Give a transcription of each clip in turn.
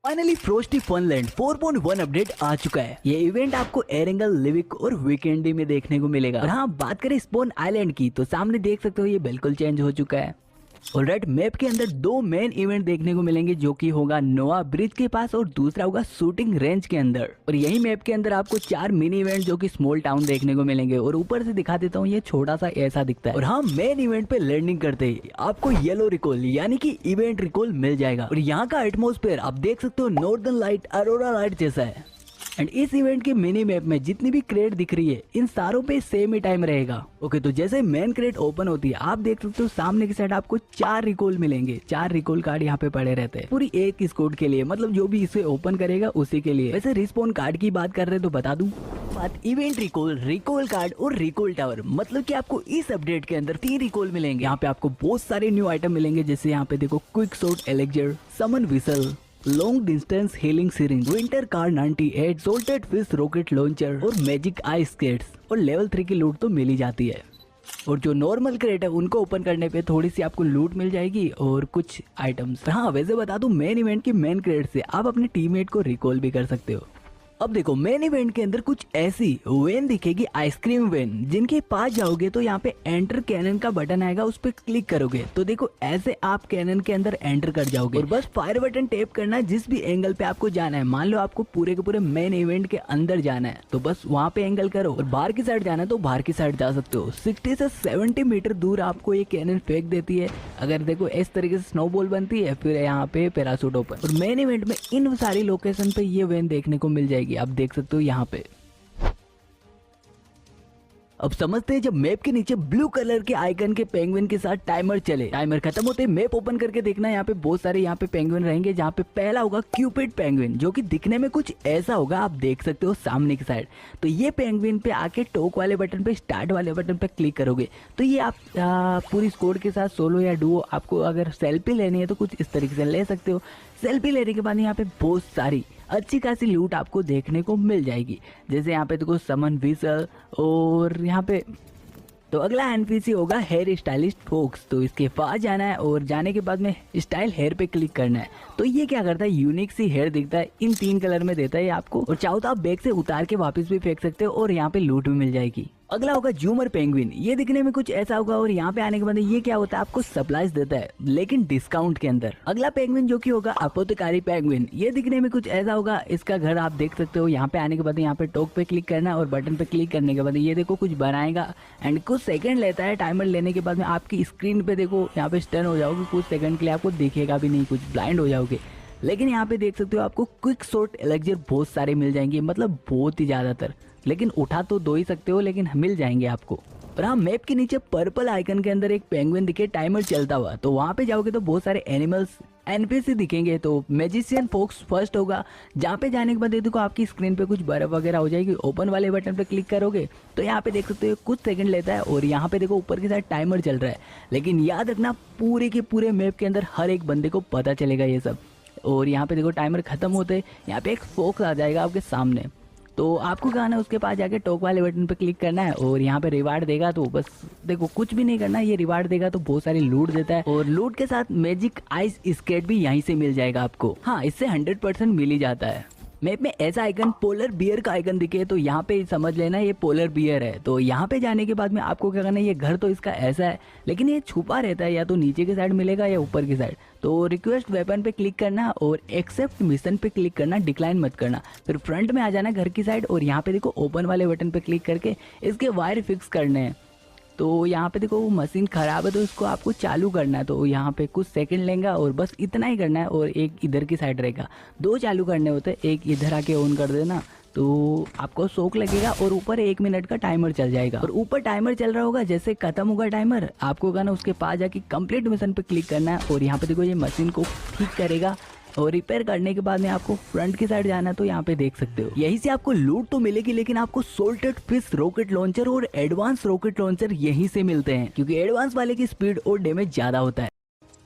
Finally फ्रोस्टी फनलैंड 4.1 update आ चुका है। ये इवेंट आपको एरेंगल, लिविक और वीकेंडी में देखने को मिलेगा। और हाँ, बात करें स्पोन आइलैंड की तो सामने देख सकते हो ये बिल्कुल चेंज हो चुका है। और रेड मैप के अंदर दो मेन इवेंट देखने को मिलेंगे, जो कि होगा नोआ ब्रिज के पास और दूसरा होगा शूटिंग रेंज के अंदर। और यही मैप के अंदर आपको 4 मिनी इवेंट जो कि स्मॉल टाउन देखने को मिलेंगे। और ऊपर से दिखा देता हूँ, ये छोटा सा ऐसा दिखता है। और हाँ, मेन इवेंट पे लैंडिंग करते ही आपको येलो रिकॉल यानी कि इवेंट रिकॉल मिल जाएगा। और यहाँ का एटमोस्फेयर आप देख सकते हो नॉर्दर्न लाइट, अरोरा लाइट जैसा है। एंड इस इवेंट के मिनी मैप में जितनी भी क्रेट दिख रही है, इन सारों पे सेम ही टाइम रहेगा। ओके, तो जैसे मेन क्रेट ओपन होती है, आप देख सकते हो सामने की साइड आपको 4 रिकॉल मिलेंगे। 4 रिकॉल कार्ड यहाँ पे पड़े रहते हैं पूरी एक स्क्वाड के लिए, मतलब जो भी इसे ओपन करेगा उसी के लिए। वैसे रिस्पॉन कार्ड की बात कर रहे हैं तो बता दूं, बात इवेंट रिकॉल, रिकॉल कार्ड और रिकॉल टावर, मतलब कि आपको इस अपडेट के अंदर 3 रिकॉल मिलेंगे। यहाँ पे आपको बहुत सारे न्यू आइटम मिलेंगे, जैसे यहाँ पे देखो quick shot elixir, summon whistle, long distance healing syringe, winter Kar 98, salted fish rocket launcher और मैजिक आई स्केट्स। और लेवल 3 की लूट तो मिल ही जाती है। और जो नॉर्मल क्रेट है उनको ओपन करने पे थोड़ी सी आपको लूट मिल जाएगी और कुछ आइटम्स। हाँ, वैसे बता दूं, मेन इवेंट की मेन क्रेट से आप अपने टीममेट को रिकॉल भी कर सकते हो। अब देखो, मेन इवेंट के अंदर कुछ ऐसी वेन दिखेगी, आइसक्रीम वेन, जिनके पास जाओगे तो यहाँ पे एंटर कैनन का बटन आएगा, उस पर क्लिक करोगे तो देखो ऐसे आप कैनन के अंदर एंटर कर जाओगे। और बस फायर बटन टैप करना है जिस भी एंगल पे आपको जाना है। मान लो आपको पूरे के पूरे मेन इवेंट के अंदर जाना है तो बस वहाँ पे एंगल करो, और बाहर की साइड जाना है तो बाहर की साइड जा सकते हो। 60 से 70 मीटर दूर आपको ये कैनन फेंक देती है। अगर देखो इस तरीके से स्नोबॉल बनती है, फिर यहाँ पे पैराशूट ओपन। और मेन इवेंट में इन सारी लोकेशन पे ये वेन देखने को मिल जाएगी, आप देख सकते हो यहाँ पे। अब समझते हैं, जब मैप के नीचे ब्लू कलर के आइकन के पेंगुइन के साथ टाइमर चले, टाइमर खत्म होते मैप ओपन करके देखना, यहाँ पे बहुत सारे यहाँ पे पेंगुइन रहेंगे, जहाँ पे पहला होगा क्यूपिड पेंगुइन, जो कि दिखने में कुछ ऐसा होगा, आप देख सकते हो सामने की साइड। तो ये पेंगुइन पे आके टॉक वाले बटन पे, स्टार्ट वाले बटन पे क्लिक करोगे तो ये आप पूरी स्क्वाड के साथ सोलो या डुओ, आपको अगर सेल्फी लेनी है तो कुछ इस तरीके से ले सकते हो। सेल्फी लेने के बाद यहाँ पे बहुत सारी अच्छी खासी लूट आपको देखने को मिल जाएगी। जैसे यहाँ पे देखो समन विसल, और यहाँ पे तो अगला एनपीसी होगा हेयर स्टाइलिस्ट फोक्स। तो इसके पास जाना है और जाने के बाद में स्टाइल हेयर पे क्लिक करना है। तो ये क्या करता है, यूनिक सी हेयर दिखता है, इन 3 कलर में देता है आपको। और चाहो तो आप बैग से उतार के वापस भी फेंक सकते हो और यहाँ पे लूट भी मिल जाएगी। अगला होगा जूमर पेंगुइन, ये दिखने में कुछ ऐसा होगा, और यहाँ पे आने के बाद ये क्या होता है, आपको सप्लाईज देता है लेकिन डिस्काउंट के अंदर। अगला पेंगुइन जो कि होगा अपोथेकारी पेंगुइन, ये दिखने में कुछ ऐसा होगा, इसका घर आप देख सकते हो। यहाँ पे आने के बाद यहाँ पे टॉक पे क्लिक करना है और बटन पे क्लिक करने के बाद ये देखो कुछ बनाएगा एंड कुछ सेकंड लेता है। टाइमर लेने के बाद में आपकी स्क्रीन पे देखो यहाँ पे स्टन हो जाओगे, कुछ सेकंड के लिए आपको दिखेगा भी नहीं, कुछ ब्लाइंड हो जाओगे। लेकिन यहाँ पे देख सकते हो आपको क्विक शॉट एलेक्जर बहुत सारे मिल जाएंगे, मतलब बहुत ही ज्यादातर, लेकिन उठा तो 2 ही सकते हो, लेकिन मिल जाएंगे आपको। और हाँ, मैप के नीचे पर्पल आइकन के अंदर एक पेंगुइन दिखे टाइमर चलता हुआ, तो वहां पे जाओगे तो बहुत सारे एनिमल्स एनपीसी दिखेंगे। तो मैजिशियन फोक्स फर्स्ट होगा, जहाँ पे जाने के बाद देखो आपकी स्क्रीन पे कुछ बर्फ वगैरह हो जाएगी। ओपन वाले बटन पे क्लिक करोगे तो यहाँ पे देख सकते हो कुछ सेकंड लेता है, और यहाँ पे देखो ऊपर की साइड टाइमर चल रहा है। लेकिन याद रखना, पूरे के पूरे मैप के अंदर हर एक बंदे को पता चलेगा ये सब। और यहाँ पे देखो टाइमर खत्म होते यहाँ पे एक फोक्स आ जाएगा आपके सामने, तो आपको क्या करना है, उसके पास जाके टॉक वाले बटन पे क्लिक करना है और यहाँ पे रिवार्ड देगा। तो बस देखो कुछ भी नहीं करना, ये रिवार्ड देगा तो बहुत सारी लूट देता है, और लूट के साथ मैजिक आइस स्केट भी यहीं से मिल जाएगा आपको। हाँ, इससे 100% मिल ही जाता है। मैप में ऐसा आइकन पोलर बियर का आइकन दिखे तो यहाँ पे समझ लेना ये पोलर बियर है। तो यहाँ पे जाने के बाद में आपको क्या करना है, ये घर तो इसका ऐसा है लेकिन ये छुपा रहता है, या तो नीचे की साइड मिलेगा या ऊपर की साइड। तो रिक्वेस्ट वेपन पे क्लिक करना और एक्सेप्ट मिशन पे क्लिक करना, डिक्लाइन मत करना। फिर फ्रंट में आ जाना घर की साइड, और यहाँ पे देखो ओपन वाले बटन पे क्लिक करके इसके वायर फिक्स करने हैं। तो यहाँ पे देखो वो मशीन खराब है तो इसको आपको चालू करना है, तो यहाँ पे कुछ सेकंड लेंगे और बस इतना ही करना है। और एक इधर की साइड रहेगा, 2 चालू करने होते हैं, एक इधर आके ऑन कर देना तो आपको शॉक लगेगा, और ऊपर 1 मिनट का टाइमर चल जाएगा। और ऊपर टाइमर चल रहा होगा, जैसे खत्म होगा टाइमर आपको कहना उसके पास जाके कंप्लीट मिशन पे क्लिक करना है। और यहाँ पे देखो ये मशीन को ठीक करेगा, और रिपेयर करने के बाद में आपको फ्रंट की साइड जाना है, तो यहाँ पे देख सकते हो यहीं से आपको लूट तो मिलेगी, लेकिन आपको सोल्टेड फिश रॉकेट लॉन्चर और एडवांस रॉकेट लॉन्चर यहीं से मिलते हैं, क्योंकि एडवांस वाले की स्पीड और डैमेज ज्यादा होता है।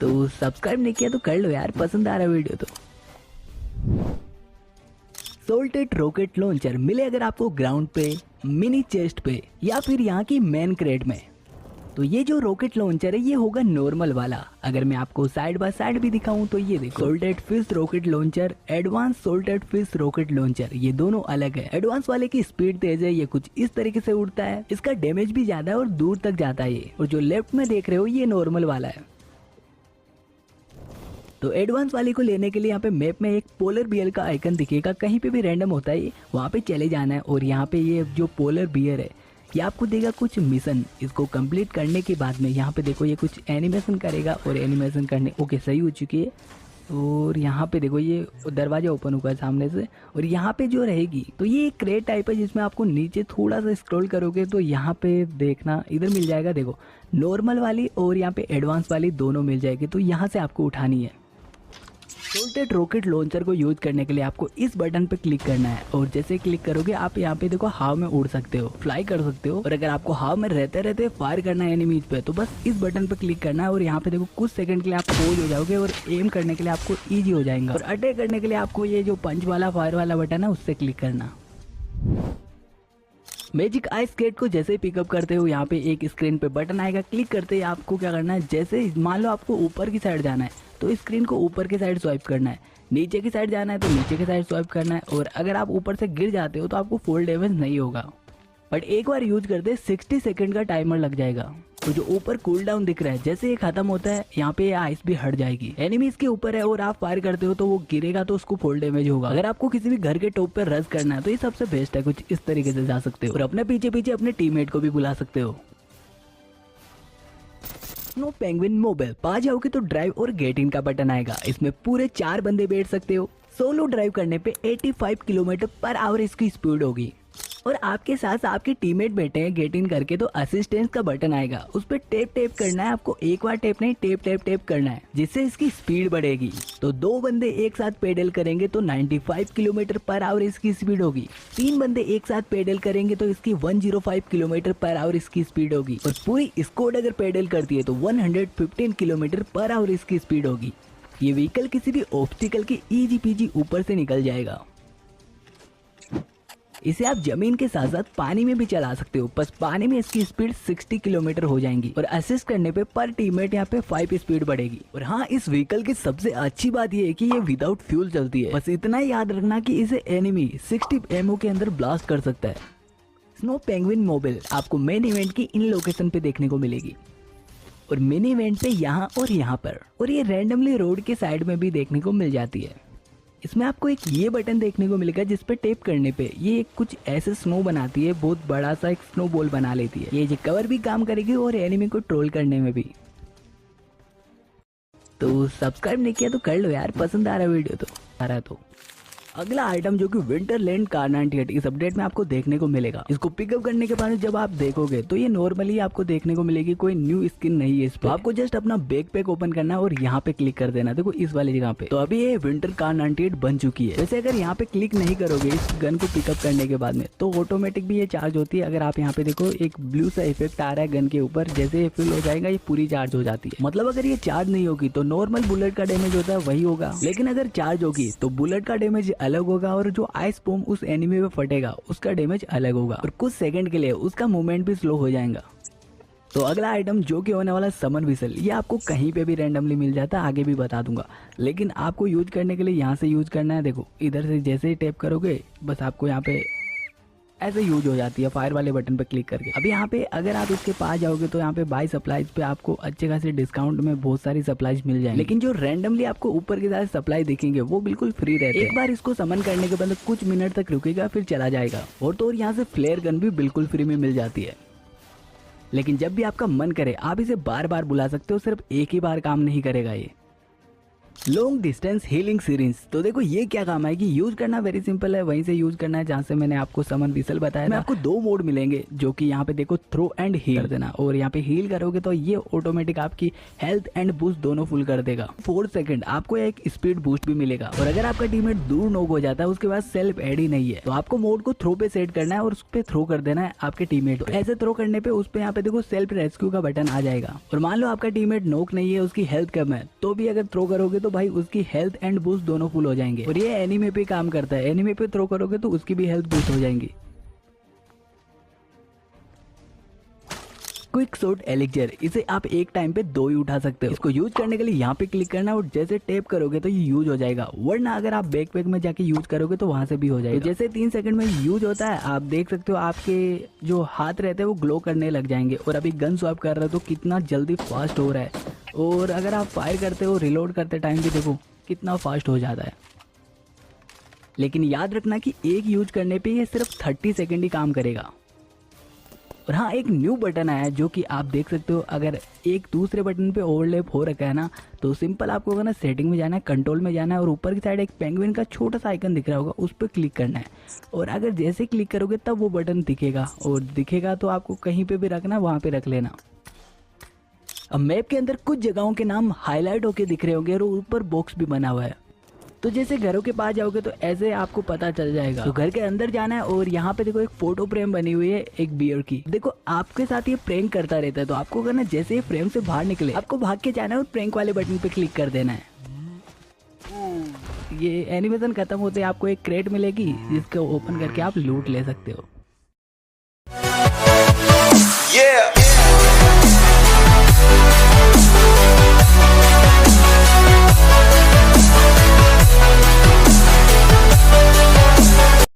तो सब्सक्राइब नहीं किया तो कर लो यार, पसंद आ रहा है वीडियो तो। सोल्टेड रॉकेट लॉन्चर मिले अगर आपको ग्राउंड पे, मिनी चेस्ट पे, या फिर यहाँ की मेन क्रेट में। तो ये जो रॉकेट लॉन्चर है ये होगा नॉर्मल वाला। अगर मैं आपको साइड बाय साइड भी दिखाऊं तो ये देखो, salted fish rocket launcher, advance salted fish rocket launcher, ये दोनों अलग है। एडवांस वाले की स्पीड तेज है, ये कुछ इस तरीके से उड़ता है, इसका डैमेज भी ज्यादा है और दूर तक जाता है ये। और जो लेफ्ट में देख रहे हो ये नॉर्मल वाला है। तो एडवांस वाले को लेने के लिए यहाँ पे मैप में एक पोलर बियर का आइकन दिखेगा, कहीं पे भी रैंडम होता है, वहाँ पे चले जाना है और यहाँ पे ये जो पोलर बियर है ये आपको देगा कुछ मिशन। इसको कंप्लीट करने के बाद में यहाँ पे देखो ये कुछ एनिमेशन करेगा और एनिमेशन करने ओके सही हो चुकी है। और यहाँ पे देखो ये दरवाजा ओपन हुआ है सामने से और यहाँ पे जो रहेगी तो ये एक क्रेट टाइप है जिसमें आपको नीचे थोड़ा सा स्क्रॉल करोगे तो यहाँ पे देखना इधर मिल जाएगा, देखो नॉर्मल वाली और यहाँ पे एडवांस वाली दोनों मिल जाएगी। तो यहाँ से आपको उठानी है। सोल्टेड रॉकेट लॉन्चर को यूज करने के लिए आपको इस बटन पे क्लिक करना है और जैसे क्लिक करोगे आप यहाँ पे देखो हाव में उड़ सकते हो, फ्लाई कर सकते हो। और अगर आपको हाव में रहते रहते फायर करना है एनिमीज पे तो बस इस बटन पे क्लिक करना है और यहाँ पे देखो कुछ सेकंड के लिए आप पोज हो जाओगे और एम करने के लिए आपको इजी हो जाएगा। और अटैक करने के लिए आपको ये जो पंच वाला फायर वाला बटन है उससे क्लिक करना। मैजिक आइस स्केट को जैसे पिकअप करते हो यहाँ पे एक स्क्रीन पे बटन आएगा, क्लिक करते ही आपको क्या करना है, जैसे मान लो आपको ऊपर की साइड जाना है तो स्क्रीन को ऊपर की साइड स्वाइप करना है, नीचे की साइड जाना है तो नीचे की साइड स्वाइप करना है। और अगर आप ऊपर से गिर जाते हो तो आपको फुल डैमेज नहीं होगा, बट एक बार यूज करते 60 सेकंड का टाइमर लग जाएगा। तो जो ऊपर कूल डाउन दिख रहा है जैसे ये खत्म होता है यहाँ पे आइस भी हट जाएगी। एनिमी इसके ऊपर है और आप फायर करते हो तो वो गिरेगा तो उसको फुल डैमेज होगा। अगर आपको किसी भी घर के टॉप पे रश करना है तो ये सबसे बेस्ट है, कुछ इस तरीके से जा सकते हो और अपने पीछे पीछे अपने टीममेट को भी बुला सकते हो। स्नो पेंगुइन मोबाइल पा जाओगे तो ड्राइव और गेट इन का बटन आएगा, इसमें पूरे 4 बंदे बैठ सकते हो। सोलो ड्राइव करने पे 85 किलोमीटर पर आवर इसकी स्पीड होगी और आपके साथ आपके टीममेट बैठे हैं गेट इन करके तो असिस्टेंस का बटन आएगा, उस पर टेप करना है आपको, एक बार टेप नहीं टेप करना है जिससे इसकी स्पीड बढ़ेगी। तो 2 बंदे एक साथ पेडल करेंगे तो 95 किलोमीटर पर आवर इसकी स्पीड होगी। 3 बंदे एक साथ पेडल करेंगे तो इसकी 105 किलोमीटर पर आवर इसकी स्पीड होगी और पूरी स्क्वाड अगर पेडल करती है तो 115 किलोमीटर पर आवर इसकी स्पीड होगी। ये व्हीकल किसी भी ऑब्स्टिकल की इजी पीजी ऊपर से निकल जाएगा। इसे आप जमीन के साथ साथ पानी में भी चला सकते हो, बस पानी में इसकी स्पीड 60 किलोमीटर हो जाएंगी और असिस्ट करने पे पर टीममेट यहाँ पे 5 स्पीड बढ़ेगी। और हाँ, इस व्हीकल की सबसे अच्छी बात ये है कि ये विदाउट फ्यूल चलती है, बस इतना ही याद रखना कि इसे एनिमी 60 एमओ के अंदर ब्लास्ट कर सकता है। स्नो पेंगुइन मोबाइल आपको मेन इवेंट की इन लोकेशन पे देखने को मिलेगी और मिनी इवेंट पे यहाँ और यहाँ पर, और ये रैंडमली रोड के साइड में भी देखने को मिल जाती है। इसमें आपको एक ये बटन देखने को मिलेगा जिस पे टेप करने पे ये कुछ ऐसे स्नो बनाती है, बहुत बड़ा सा एक स्नो बॉल बना लेती है। ये कवर भी काम करेगी और एनिमी को ट्रोल करने में भी। तो सब्सक्राइब नहीं किया तो कर लो यार, पसंद आ रहा है वीडियो तो आ रहा है तो। अगला आइटम जो कि विंटरलैंड कार 98 इस अपडेट में आपको देखने को मिलेगा। इसको पिकअप करने के बाद जब आप देखोगे तो ये नॉर्मली आपको देखने को मिलेगी, कोई न्यू स्किन नहीं है इस पे। आपको जस्ट अपना बैकपैक ओपन करना है और यहाँ पे क्लिक कर देना, देखो इस वाली जगह पे। तो अभी ये विंटर कार 98 बन चुकी है। वैसे अगर यहाँ पे क्लिक नहीं करोगे इस गन को पिकअप करने के बाद में तो ऑटोमेटिक भी ये चार्ज होती है। अगर आप यहाँ पे देखो एक ब्लू सा इफेक्ट आ रहा है गन के ऊपर, जैसे ये फिल हो जाएगा ये पूरी चार्ज हो जाती है। मतलब अगर ये चार्ज नहीं होगी तो नॉर्मल बुलेट का डैमेज होता है वही होगा, लेकिन अगर चार्ज होगी तो बुलेट का डैमेज अलग होगा और जो आइस बॉम्ब उस एनिमी पे फटेगा उसका डैमेज अलग होगा और कुछ सेकंड के लिए उसका मूवमेंट भी स्लो हो जाएगा। तो अगला आइटम जो कि होने वाला समन विसल, ये आपको कहीं पे भी रैंडमली मिल जाता है, आगे भी बता दूंगा, लेकिन आपको यूज करने के लिए यहाँ से यूज करना है। देखो इधर से जैसे ही टैप करोगे बस आपको यहाँ पे ऐसे यूज हो जाती है फायर वाले बटन पे क्लिक करके। अब यहाँ पे अगर आप इसके पास जाओगे तो यहाँ पे बाय सप्लाईज पे आपको अच्छे खासे डिस्काउंट में बहुत सारी सप्लाईज मिल जाएंगी, लेकिन जो रैंडमली आपको ऊपर के साथ सप्लाई दिखेंगे वो बिल्कुल फ्री रहते हैं। एक बार इसको समन करने के बाद कुछ मिनट तक रुकेगा फिर चला जाएगा। और तो और यहाँ से फ्लेयर गन भी बिल्कुल फ्री में मिल जाती है, लेकिन जब भी आपका मन करे आप इसे बार बार बुला सकते हो, सिर्फ एक ही बार काम नहीं करेगा ये। लॉन्ग डिस्टेंस हीलिंग सीरीज, तो देखो ये क्या काम आएगी, यूज करना वेरी सिंपल है, वहीं से यूज करना है जहाँ से मैंने आपको समन विसल बताया था। आपको 2 मोड मिलेंगे जो कि यहाँ पे देखो थ्रो एंड हील कर देना, और यहाँ पे हील करोगे तो ये ऑटोमेटिक आपकी हेल्थ एंड बूस्ट दोनों फुल कर देगा। 4 सेकंड आपको एक स्पीड बूस्ट भी मिलेगा। और अगर आपका टीममेट दूर नॉक हो जाता है उसके बाद सेल्फ एड ही नहीं है तो आपको मोड को थ्रो पे सेट करना है और उस पे थ्रो कर देना है आपके टीममेट को। ऐसे थ्रो करने पे उस पे यहाँ पे देखो सेल्फ रेस्क्यू का बटन आ जाएगा। और मान लो आपका टीममेट नॉक नहीं है, उसकी हेल्थ कम है, तो भी अगर थ्रो करोगे तो भाई उसकी हेल्थ एंड बूस्ट दोनों फुल हो जाएंगे। और ये एनिमे पे काम करता है, एनिमे पे थ्रो करोगे तो उसकी भी हेल्थ बूस्ट हो जाएंगी। क्विक शॉट एलिक्जर, इसे आप एक टाइम पे 2 ही उठा सकते हो। इसको यूज करने के लिए यहाँ पे क्लिक करना और जैसे टैप करोगे तो ये यूज हो जाएगा, वरना अगर आप बैकपैक में जाके यूज करोगे तो वहां से भी हो जाएगा। तो जैसे 3 सेकंड में यूज होता है, आप देख सकते हो आपके जो हाथ रहते हैं वो ग्लो करने लग जाएंगे। और अभी गन स्वैप कर रहे हो तो कितना जल्दी फास्ट हो रहा है, और अगर आप फायर करते हो रिलोड करते टाइम भी देखो कितना फास्ट हो जाता है। लेकिन याद रखना कि एक यूज करने पे ये सिर्फ 30 सेकंड ही काम करेगा। और हाँ, एक न्यू बटन आया है जो कि आप देख सकते हो, अगर एक दूसरे बटन पे ओवरलैप हो रखा है ना, तो सिंपल आपको होगा ना सेटिंग में जाना है, कंट्रोल में जाना है, और ऊपर की साइड एक पेंगुइन का छोटा सा आइकन दिख रहा होगा, उस पर क्लिक करना है। और अगर जैसे क्लिक करोगे तब वो बटन दिखेगा, और दिखेगा तो आपको कहीं पे भी रखना, वहाँ पे रख लेना। अब मैप के अंदर कुछ जगहों के नाम हाईलाइट होके दिख रहे होंगे और ऊपर बॉक्स भी बना हुआ है, तो जैसे घरों के पास जाओगे तो ऐसे आपको पता चल जाएगा। तो घर के अंदर जाना है और यहाँ पे देखो एक फोटो फ्रेम बनी हुई है एक बियर की। देखो आपके साथ ये प्रैंक करता रहता है, तो आपको करना जैसे ये फ्रेम से बाहर निकले आपको भाग के जाना है और प्रैंक वाले बटन पे क्लिक कर देना है। ये एनिमेशन खत्म होते आपको एक क्रेट मिलेगी जिसको ओपन करके आप लूट ले सकते हो।